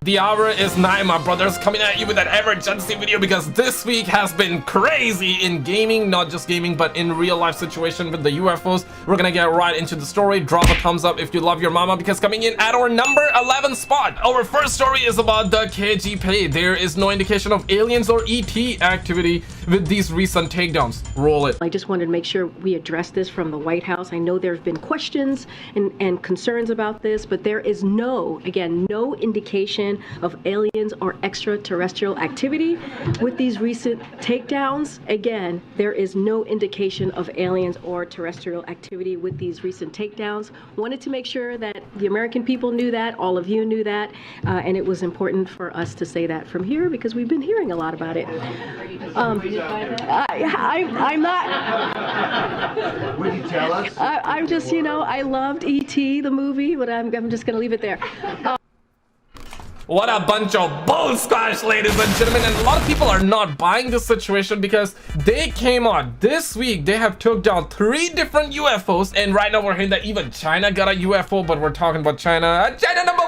The hour is 9, my brothers, coming at you with an emergency video because this week has been crazy in gaming, not just gaming, but in real life situation with the UFOs. We're gonna get right into the story. Drop a thumbs up if you love your mama, because coming in at our number 11 spot, our first story is about the KGP. There is no indication of aliens or ET activity with these recent takedowns. Roll it. I just wanted to make sure we address this from the White House. I know there have been questions and concerns about this, but there is no indication of aliens or extraterrestrial activity with these recent takedowns. Again, there is no indication of aliens or terrestrial activity with these recent takedowns. Wanted to make sure that the American people knew that, all of you knew that, and it was important for us to say that from here because we've been hearing a lot about it. I'm not. Would you tell us? I'm just, I loved E.T. the movie, but I'm just going to leave it there. What a bunch of bull squash, ladies and gentlemen. And a lot of people are not buying this situation because they came on this week. They have took down 3 different UFOs, and right now we're hearing that even China got a UFO, but we're talking about China. China number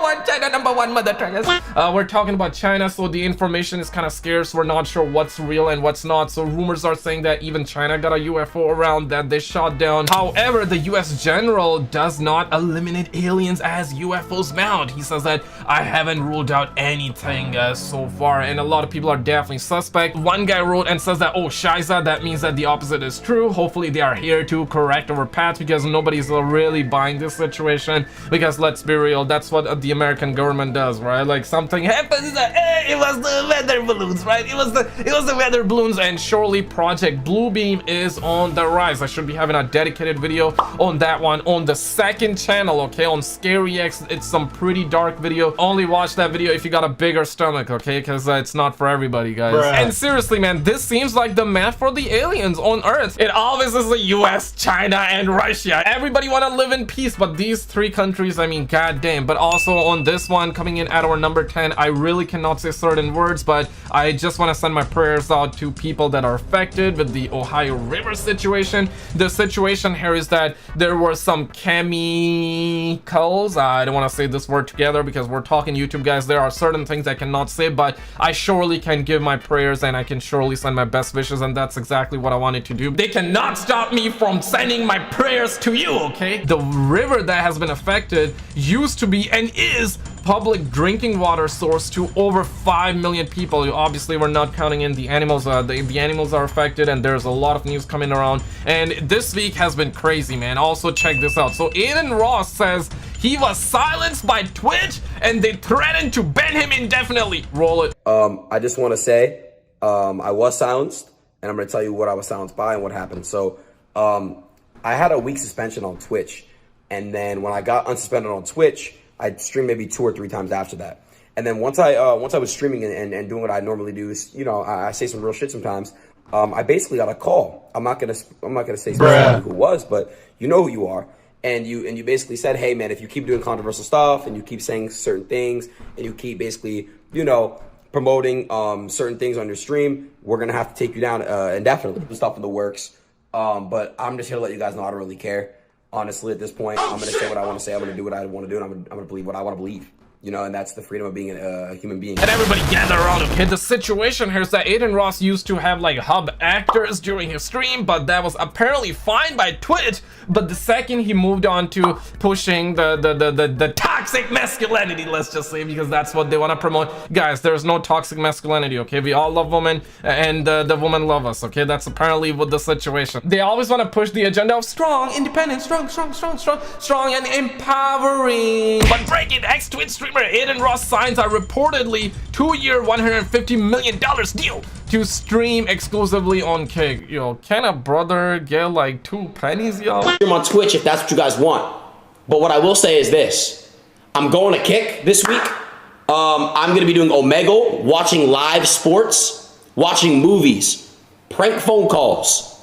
one, mother truckers. We're talking about China, so the information is kind of scarce. We're not sure what's real and what's not. So rumors are saying that even China got a UFO around that they shot down. However, the US general does not eliminate aliens as UFOs mount. He says that I haven't ruled out anything so far, and a lot of people are definitely suspect. One guy wrote and says that, oh shiza, that means that the opposite is true. Hopefully they are here to correct our path, because nobody's really buying this situation, because let's be real, that's what the American government does, right? Like something happens, hey, it was the weather balloons, right? It was the weather balloons. And surely Project Bluebeam is on the rise. I should be having a dedicated video on that one on the second channel, okay, on Scary X. It's some pretty dark video. Only watch that video if you got a bigger stomach, okay, because it's not for everybody, guys. Bruh. And seriously, man, this seems like the map for the aliens on Earth. It always is the US, China, and Russia. Everybody want to live in peace, but these 3 countries, I mean, goddamn. But also on this one, coming in at our number 10, I really cannot say certain words, but I just want to send my prayers out to people that are affected with the Ohio River situation. The situation here is that there were some chemicals. I don't want to say this word together because we're talking YouTube, guys. There are certain things I cannot say, but I surely can give my prayers and I can surely send my best wishes, and that's exactly what I wanted to do. They cannot stop me from sending my prayers to you, okay? The river that has been affected used to be and is public drinking water source to over 5 million people. Obviously, we're not counting in the animals. The animals are affected, and there's a lot of news coming around, and this week has been crazy, man. Also, check this out. So Aiden Ross says he was silenced by Twitch and they threatened to ban him indefinitely. Roll it. I just want to say I was silenced, and I'm going to tell you what I was silenced by and what happened. So I had a week suspension on Twitch, and then when I got unsuspended on Twitch, I'd stream maybe 2 or 3 times after that. And then once I was streaming and doing what I normally do, is, I say some real shit sometimes. I basically got a call. I'm not gonna say specifically who it was, but you know who you are. And you basically said, hey man, if you keep doing controversial stuff and you keep saying certain things and you keep basically, promoting certain things on your stream, we're gonna have to take you down indefinitely. Stuff in the works. But I'm just here to let you guys know I don't really care. Honestly, at this point, I'm gonna say what I want to say. I'm gonna do what I want to do, and I'm gonna believe what I want to believe. And that's the freedom of being a human being. And everybody gather around, okay? The situation here is that Aiden Ross used to have like hub actors during his stream, but that was apparently fine by Twitch. But the second he moved on to pushing the toxic masculinity, let's just say, because that's what they want to promote. Guys, there's no toxic masculinity, okay? We all love women, and the women love us, okay? That's apparently what the situation. They always want to push the agenda of strong, independent, strong, and empowering. But breaking ex-Twitch streamer Aiden Ross signs a reportedly 2-year $150 million deal to stream exclusively on Kick. Yo, can a brother get like 2 pennies, yo? Stream on Twitch if that's what you guys want. But what I will say is this: I'm going to Kick this week. I'm gonna be doing Omegle, watching live sports, watching movies, prank phone calls,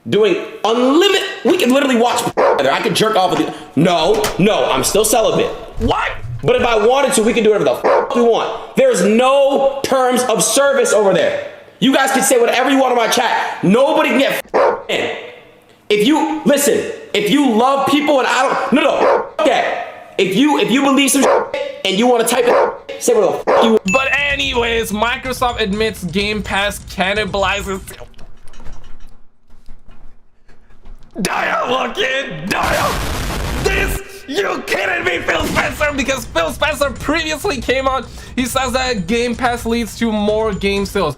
doing unlimited. We can literally watch together. I can jerk off with you. No, I'm still celibate. What? But if I wanted to, we can do whatever the f we want. There's no terms of service over there. You guys can say whatever you want on my chat. Nobody can get in. If you love people and I don't, no, okay. If you believe some shit and you want to type it, say what the fuck you. But anyways, Microsoft admits Game Pass cannibalizes. Nadia, look it, Nadia. This, you kidding me, Phil Spencer? Because Phil Spencer previously came out. He says that Game Pass leads to more game sales.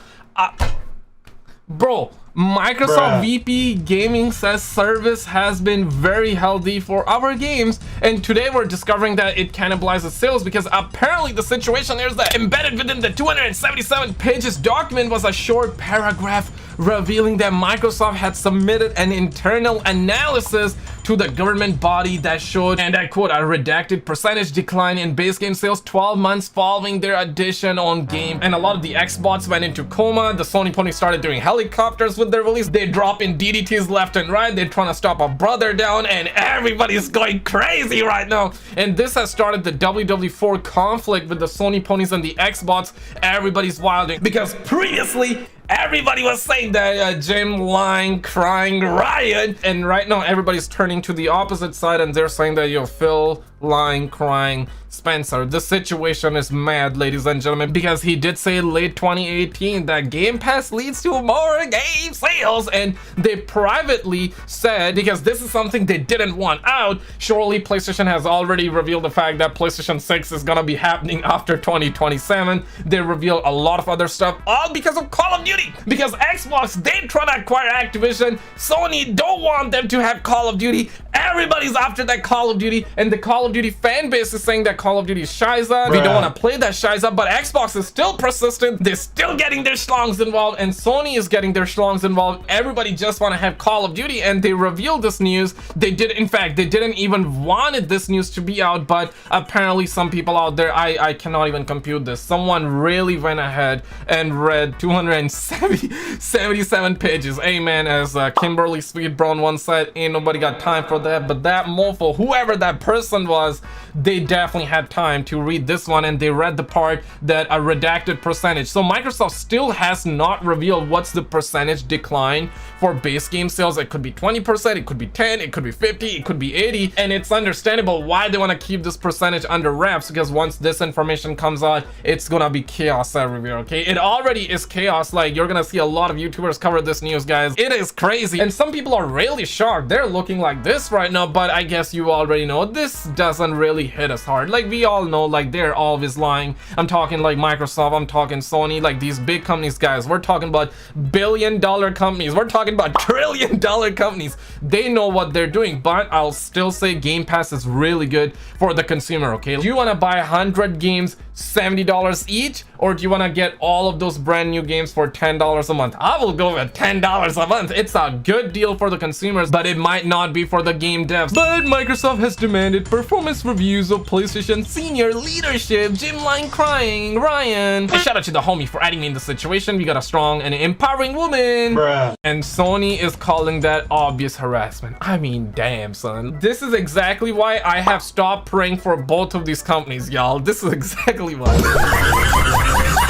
Bro, Microsoft VP Gaming says service has been very healthy for our games, and today we're discovering that it cannibalizes sales because apparently the situation is that embedded within the 277 pages document was a short paragraph revealing that Microsoft had submitted an internal analysis to the government body that showed, and I quote, a redacted percentage decline in base game sales 12 months following their addition on game. And a lot of the Xbox went into coma. The Sony pony started doing helicopters with their release. They drop in DDTs left and right. They're trying to stop a brother down, and everybody's going crazy right now. And this has started the WW4 conflict with the Sony ponies and the Xbox. Everybody's wilding because previously everybody was saying that Jim lying, crying, riot, and right now everybody's turning to the opposite side and they're saying that you're Phil lying, crying, Spencer. The situation is mad, ladies and gentlemen, because he did say late 2018 that Game Pass leads to more game sales, and they privately said, because this is something they didn't want out, surely PlayStation has already revealed the fact that PlayStation 6 is gonna be happening after 2027. They revealed a lot of other stuff, all because of Call of Duty, because Xbox, they try to acquire Activision. Sony don't want them to have Call of Duty. Everybody's after that Call of Duty, and the Call of Duty fan base is saying that Call of Duty is shiza. We don't want to play that shiza, but Xbox is still persistent. They're still getting their schlongs involved, and Sony is getting their schlongs involved. Everybody just want to have Call of Duty, and they revealed this news. They did, in fact, they didn't even wanted this news to be out, but apparently some people out there, I cannot even compute this. Someone really went ahead and read 277 pages. Amen, as Kimberly Sweet Brown once said, ain't nobody got time for that. But that mofo, whoever that person was, they definitely had time to read this one, and they read the part that a redacted percentage. So Microsoft still has not revealed what's the percentage decline for base game sales. It could be 20%, it could be 10, it could be 50, it could be 80, and it's understandable why they want to keep this percentage under wraps, because once this information comes out, it's gonna be chaos everywhere. Okay, it already is chaos. Like, you're gonna see a lot of YouTubers cover this news, guys. It is crazy, and some people are really shocked. They're looking like this right now, but I guess you already know this doesn't really hit us hard. Like, we all know, like, they're always lying. I'm talking like Microsoft, I'm talking Sony, like these big companies, guys. We're talking about billion-dollar companies, we're talking about trillion-dollar companies. They know what they're doing, but I'll still say Game Pass is really good for the consumer. Okay, do you want to buy 100 games $70 each, or do you want to get all of those brand new games for $10 a month? I will go with $10 a month. It's a good deal for the consumers, but it might not be for the game devs. But Microsoft has demanded performance reviews of PlayStation senior leadership. Jim Line crying, Ryan. And shout out to the homie for adding me in the situation. We got a strong and empowering woman. And Sony is calling that obvious harassment. I mean, damn, son. This is exactly why I have stopped praying for both of these companies, y'all. This is exactly why.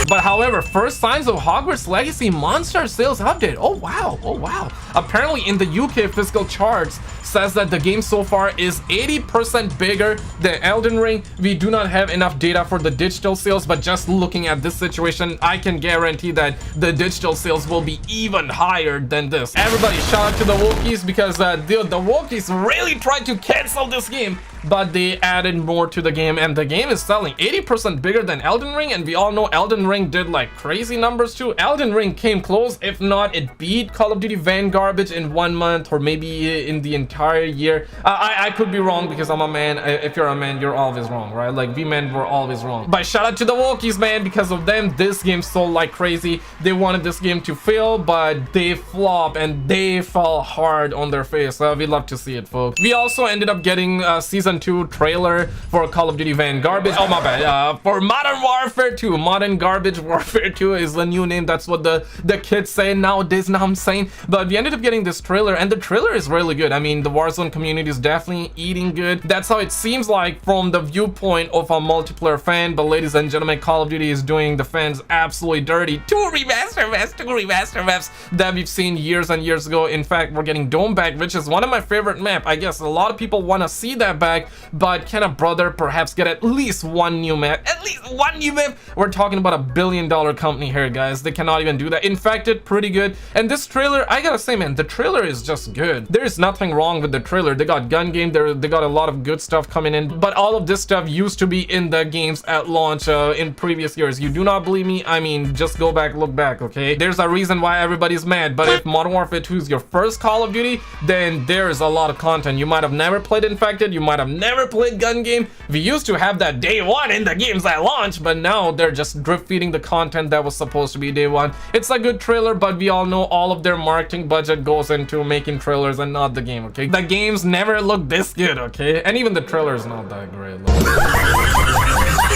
But however, first signs of Hogwarts Legacy monster sales update. Oh wow, oh wow. Apparently in the UK fiscal charts says that the game so far is 80% bigger than Elden Ring. We do not have enough data for the digital sales, but just looking at this situation, I can guarantee that the digital sales will be even higher than this. Everybody shout out to the Wokies, because the Wokies really tried to cancel this game, but they added more to the game, and the game is selling 80% bigger than Elden Ring, and we all know Elden Ring did like crazy numbers too. Elden Ring came close. If not, it beat Call of Duty Vanguard in 1 month, or maybe in the entire year. I could be wrong, because I'm a man. If you're a man, you're always wrong, right? Like, we men were always wrong. But shout out to the Wokies, man. Because of them, this game sold like crazy. They wanted this game to fail, but they flopped, and they fell hard on their face. We love to see it, folks. We also ended up getting season 2 trailer for Call of Duty Vanguard. Oh my bad. For Modern Warfare 2. Modern Garbage Warfare 2 is the new name. That's what the kids say nowadays. Now I'm saying. But we ended up getting this trailer, and the trailer is really good. I mean, the Warzone community is definitely eating good. That's how it seems like from the viewpoint of a multiplayer fan. But ladies and gentlemen, Call of Duty is doing the fans absolutely dirty. Two remaster maps that we've seen years and years ago. In fact, we're getting Dome back, which is one of my favorite map. I guess a lot of people want to see that back, but can a brother perhaps get at least one new map? At least one new map? We're talking about $1 billion company here, guys. They cannot even do that. Infected, pretty good. And this trailer, I gotta say, man, the trailer is just good. There's nothing wrong with the trailer. They got gun game, they got a lot of good stuff coming in, but all of this stuff used to be in the games at launch in previous years. You do not believe me? I mean, just go back, look back, okay? There's a reason why everybody's mad. But if Modern Warfare 2 is your first Call of Duty, then there's a lot of content. You might have never played Infected, you might have never played gun game. We used to have that day one in the games at launch, but now they're just drip feeding the content that was supposed to be day one. It's a good trailer, but we all know all of their marketing budget goes into making trailers and not the game, okay? The games never look this good, okay? And even the trailer is not that great.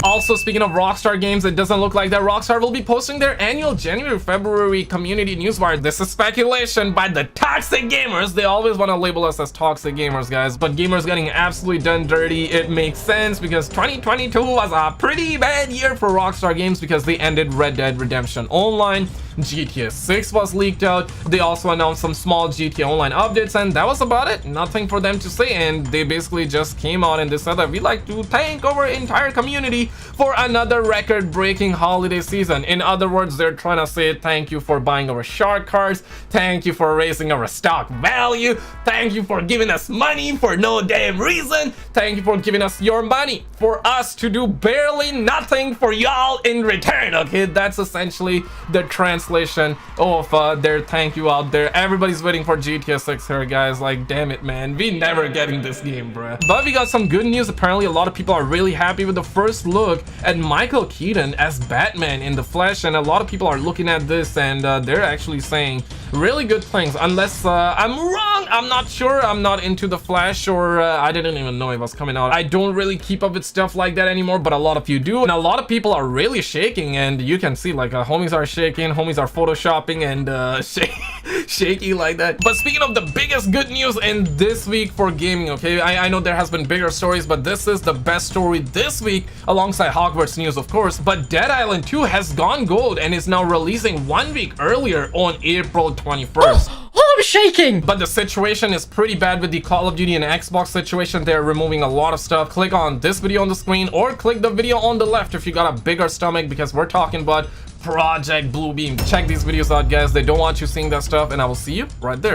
Also, speaking of Rockstar Games, it doesn't look like that Rockstar will be posting their annual January-February community newswire. This is speculation by the toxic gamers. They always want to label us as toxic gamers, guys, but gamers getting absolutely done dirty. It makes sense because 2022 was a pretty bad year for Rockstar Games because they ended Red Dead Redemption Online. GTA 6 was leaked out. They also announced some small GTA Online updates, and that was about it. Nothing for them to say, and they basically just came out and they said that we'd like to thank our entire community for another record-breaking holiday season. In other words, they're trying to say thank you for buying our shark cards, thank you for raising our stock value, thank you for giving us money for no damn reason, thank you for giving us your money for us to do barely nothing for y'all in return. Okay, that's essentially the translation of their thank you out there. Everybody's waiting for GTA 6 here, guys. Like, damn it, man, we never getting this game, bruh. But we got some good news. Apparently a lot of people are really happy with the first look at Michael Keaton as Batman in the flesh, and a lot of people are looking at this and they're actually saying really good things. Unless I'm wrong, I'm not sure. I'm not into the Flash, or I didn't even know it was coming out. I don't really keep up with stuff like that anymore, but a lot of you do, and a lot of people are really shaking, and you can see like homies are shaking, homies are photoshopping and shaky like that. But speaking of the biggest good news in this week for gaming, okay, I know there has been bigger stories, but this is the best story this week alongside Hogwarts news, of course. But Dead Island 2 has gone gold and is now releasing 1 week earlier on April 21st. Oh, I'm shaking! But the situation is pretty bad with the Call of Duty and Xbox situation. They're removing a lot of stuff. Click on this video on the screen or click the video on the left if you got a bigger stomach, because we're talking about Project Bluebeam. Check these videos out, guys. They don't want you seeing that stuff, and I will see you right there.